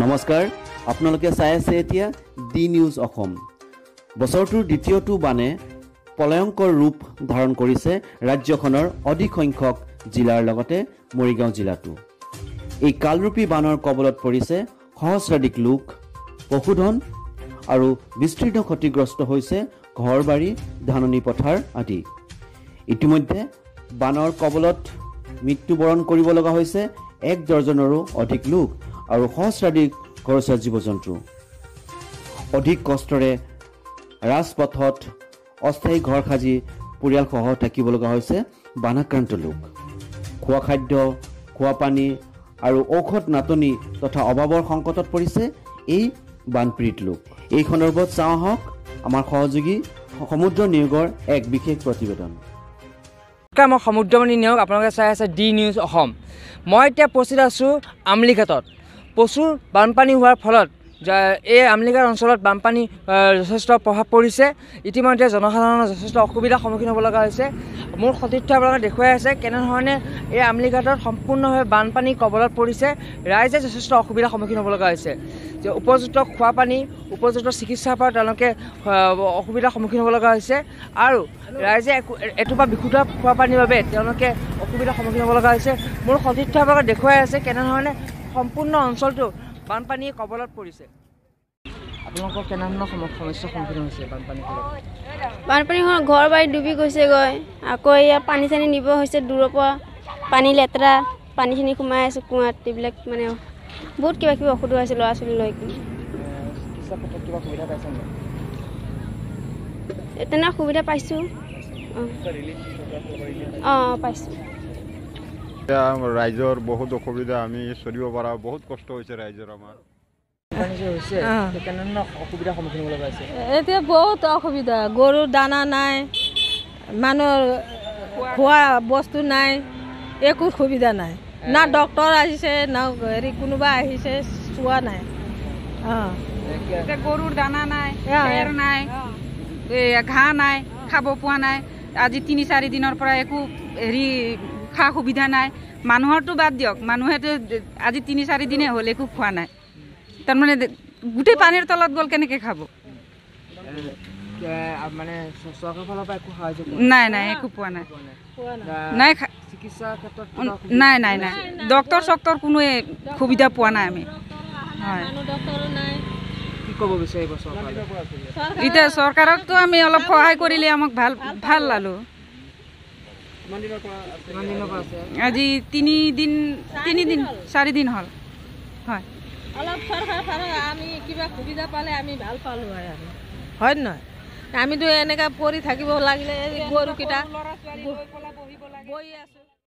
নমস্কাৰ আপোনালোকে চাই আছে এতিয়া ডি নিউজ অসম। বছৰটোৰ দ্বিতীয়টো বানে পলয়ংকৰ ৰূপ ধাৰণ কৰিছে ৰাজ্যখনৰ অধিক সংখ্যক জিলাৰ লগতে মৰিগাঁও জিলাটো। এই কালৰূপী বানৰ কবলত পৰিছে সহস্ৰাধিক লোক, পশুধন আৰু বিস্তৃত ক্ষতিগ্ৰস্ত হৈছে ঘৰবাৰী, ধাননি পথাৰ আদি। ইতিমধ্যে বানৰ কবলত মৃত্যুবৰণ কৰিব লগা হৈছে 1 ডজনৰো অধিক লোক আৰু সহস্ৰাধিক ঘৰচীয়া জীৱ-জন্তু। অধিক কষ্টৰে ৰাজপথত অস্থায়ী ঘৰ সাজি পৰিয়ালসহ থাকিব লগা হৈছে বানাক্ৰান্ত লোক। খোৱা খাদ্য, খোৱা পানী আৰু ঔষধ নাটনি তথা অভাৱৰ সংকটত পৰিছে এই বানপীড়িত লোক। এই সন্দৰ্ভত চাওঁ আহক আমাৰ সহযোগী সমুদ্ৰ নিয়োগৰ এক বিশেষ প্ৰতিবেদন। মই সমুদ্ৰমণি নিয়োগ, আপোনালোকে চাই আছে ডি নিউজ অসম। মই এতিয়া উপস্থিত আছোঁ আমলিঘাটত। প্ৰচুৰ বানপানী হোৱাৰ ফলত এই আমলিঘাট অঞ্চলত বানপানী যথেষ্ট প্ৰভাৱ পৰিছে। ইতিমধ্যে জনসাধাৰণৰ যথেষ্ট অসুবিধাৰ সন্মুখীন হ'ব লগা হৈছে। মোৰ সতীৰ্থ আপোনালোকে দেখুৱাই আছে কেনেধৰণে এই আমলিঘাটত সম্পূৰ্ণভাৱে বানপানী কবলত পৰিছে। ৰাইজে যথেষ্ট অসুবিধাৰ সন্মুখীন হ'ব লগা হৈছে। যে উপযুক্ত খোৱা পানী, উপযুক্ত চিকিৎসাৰ পৰা তেওঁলোকে অসুবিধাৰ সন্মুখীন হ'ব লগা হৈছে আৰু ৰাইজে এটোপা বিশুদ্ধ খোৱা পানীৰ বাবে তেওঁলোকে অসুবিধাৰ সন্মুখীন হ'ব লগা হৈছে। মোৰ সতীৰ্থ আপোনালোকে দেখুৱাই আছে কেনেধৰণে সম্পূৰ্ণ অঞ্চলটো বানপানীয়ে কবলত পৰিছে। আপোনালোকৰ কেনেধৰণৰ সমস্যাৰ সন্মুখীন হৈছে বানপানী ঘৰ বাৰী ডুবি গৈছেগৈ। আকৌ ইয়াত পানী চানী নিব হৈছে দূৰৰ পৰা, পানী লেতেৰা, পানীখিনি সোমাই আছে কুঁৱাত। এইবিলাক মানে বহুত কিবা কিবি অসুবিধা হৈছে ল'ৰা ছোৱালী লৈ কিনে। তেনে সুবিধা পাইছোঁ। পাইছোঁ। ৰাইজৰ বহুত অসুবিধা, আমি চলিব পৰা বহুত কষ্ট হৈছে ৰাইজৰ। আমাৰ এতিয়া বহুত অসুবিধা, গৰুৰ দানা নাই, মানুহৰ খোৱা বস্তু নাই, একো সুবিধা নাই। না ডক্তৰ আহিছে, না হেৰি কোনোবা আহিছে, চোৱা নাই। গৰুৰ দানা নাই, খেৰ নাই, ঘাঁহ নাই, খাব পোৱা নাই। আজি 3-4 দিনৰ পৰা একো হেৰি খা সুবিধা নাই। মানুহৰটো বাদ দিয়ক, মানুহেতো আজি 3-4 দিনে হ'ল একো খোৱা নাই। তাৰমানে গোটেই পানীৰ তলত গ'ল, কেনেকৈ খাব? নাই নাই, একো পোৱা নাই। নাই নাই নাই নাই, ডক্তৰ চক্তৰ কোনো সুবিধা পোৱা নাই আমি। হয়, এতিয়া চৰকাৰকতো আমি অলপ সহায় কৰিলে আমাক ভাল লালো। আজি 3-4 দিন হ'ল। হয়, অলপ চৰকাৰ আমি কিবা সুবিধা পালে আমি ভাল পালোঁ হয় আৰু, হয় নহয়? আমিতো এনেকৈ পৰি থাকিব লাগিলে গৰুকেইটা বহি আছোঁ।